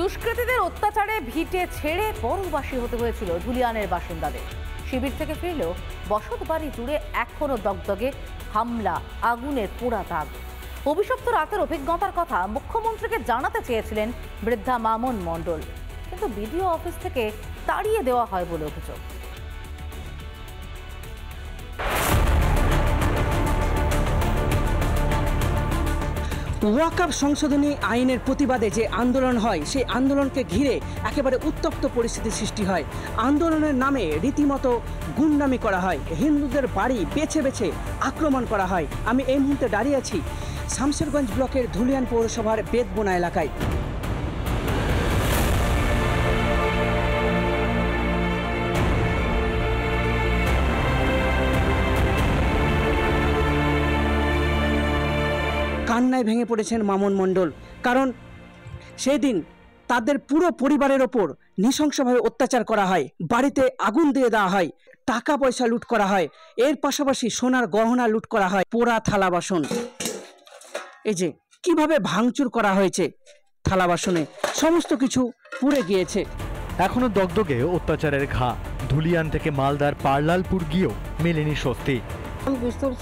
দুষ্কৃতীদের অত্যাচারে ভিটে ছেড়ে পরবাসী হতে হয়েছিল ধুলিয়ানের বাসিন্দাদের। শিবির থেকে ফিরলেও বসত বাড়ি জুড়ে এখনো দগদগে হামলা, আগুনের পোড়া দাগ। অভিশপ্ত রাতের অভিজ্ঞতার কথা মুখ্যমন্ত্রীকে জানাতে চেয়েছিলেন বৃদ্ধা মামুন মণ্ডল, কিন্তু বিডিও অফিস থেকে তাড়িয়ে দেওয়া হয় বলে অভিযোগ। ওয়াকফ সংশোধনী আইনের প্রতিবাদে যে আন্দোলন হয়, সেই আন্দোলনকে ঘিরে একেবারে উত্তপ্ত পরিস্থিতি সৃষ্টি হয়। আন্দোলনের নামে রীতিমতো গুন্ডামি করা হয়, হিন্দুদের বাড়ি বেছে বেছে আক্রমণ করা হয়। আমি এই মুহূর্তে দাঁড়িয়ে আছি শামশেরগঞ্জ ব্লকের ধুলিয়ান পৌরসভার বেদবোনা এলাকায়। কান্নায় ভেঙে পড়েছেন মামুন মণ্ডল, কারণ সেই দিন তাদের পুরো পরিবারের ওপর নৃশংসভাবে অত্যাচার করা হয়, বাড়িতে আগুন দিয়ে দেওয়া হয়, টাকা পয়সা লুট করা হয়, এর পাশাপাশি সোনার গহনা লুট করা হয়, পোড়া থালা বাসন, এই যে কিভাবে ভাঙচুর করা হয়েছে, থালা বাসনে সমস্ত কিছু পুড়ে গিয়েছে। এখনো দগদগে অত্যাচারের ঘা। ধুলিয়ান থেকে মালদার পারলালপুর গিয়েও মেলেনি স্বস্তি।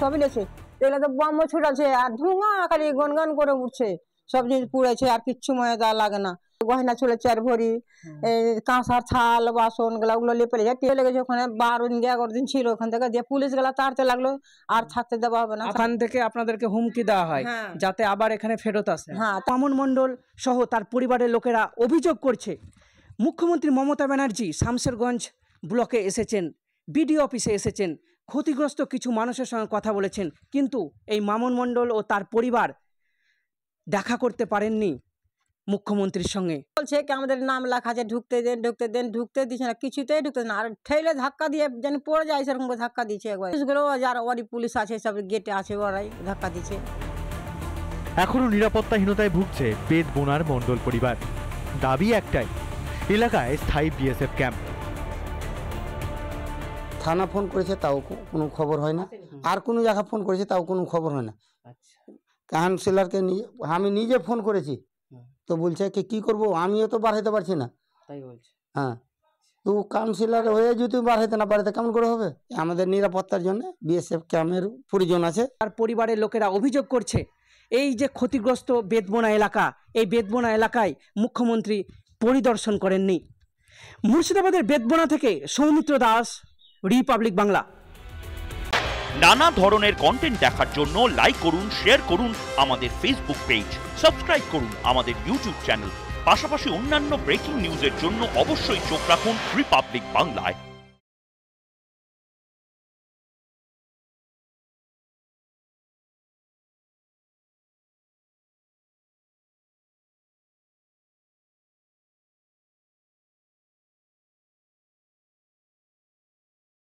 সবই লেছে, এগুলো তো বম্ব ছুটাছে আর ধুঙা খালি গনগন করে উঠছে, সব জিনিস পুড়েছে আর কিচ্ছু ময়দা লাগে না। গয়না ছিল 4 ভরি, কাঁসার থাল বাসন ওগুলো লেপে লেগেছে। ওখানে 12 দিন 11 দিন ছিল, ওখান থেকে যে পুলিশ গুলা তাড়তে লাগলো, আর থাকতে দেওয়া হবে না। ওখান থেকে আপনাদেরকে হুমকি দেওয়া হয় যাতে আবার এখানে ফেরত আসে। মামুন মণ্ডল সহ তার পরিবারের লোকেরা অভিযোগ করছে মুখ্যমন্ত্রী মমতা ব্যানার্জি শামশেরগঞ্জ ব্লকে এসেছেন, বিডিও অফিসে এসেছেন, ক্ষতিগ্রস্ত কিছু মানুষের সঙ্গে কথা বলেছেন, কিন্তু এই মামুন মণ্ডল ও তার পরিবার দেখা করতে পারেননি মুখ্যমন্ত্রীর সঙ্গে। বলছে কি আমাদের নাম লেখা আছে, ঢুকতে দেন, ঢুকতে দিচ্ছে না, কিছুতেই ঢুকতে না, আর ঠেলে ধাক্কা দিয়ে যেন পড়ে যায় সেরকম ধাক্কা দিচ্ছে। একবার যারা ওয়ারি পুলিশ আছে সব গেটে আছে, ওরাই ধাক্কা দিচ্ছে। এখনো নিরাপত্তাহীনতায় ভুগছে বেদবোনার মণ্ডল পরিবার। দাবি একটাই, এলাকায় স্থায়ী বিএসএফ ক্যাম্প। থানা ফোন করেছে তাও কোনো খবর হয় না, আর কোনো জায়গা ফোন করেছে তাও কোনো খবর হয় না। কাউন্সিলরকে আমি নিজে ফোন করেছি, তো বলছে কি করবো, আমিও তো বাড়াইতে পারছি না, তাই বলছে। হ্যাঁ, তো কাউন্সিলর হয়ে যদি বাড়াইতে না পারে কেমন করে হবে? আমাদের নিরাপত্তার জন্য বিএসএফ ক্যাম্পের প্রয়োজন আছে। আর পরিবারের লোকেরা অভিযোগ করছে এই যে ক্ষতিগ্রস্ত বেদবোনা এলাকা, এই বেদবোনা এলাকায় মুখ্যমন্ত্রী পরিদর্শন করেননি। মুর্শিদাবাদের বেদবোনা থেকে সৌমিত্র দাস, রিপাবলিক বাংলা। নানা ধরনের কন্টেন্ট দেখার জন্য লাইক করুন, শেয়ার করুন আমাদের ফেসবুক পেজ, সাবস্ক্রাইব করুন আমাদের ইউটিউব চ্যানেল। পাশাপাশি অন্যান্য ব্রেকিং নিউজের জন্য অবশ্যই চোখ রাখুন রিপাবলিক বাংলায়।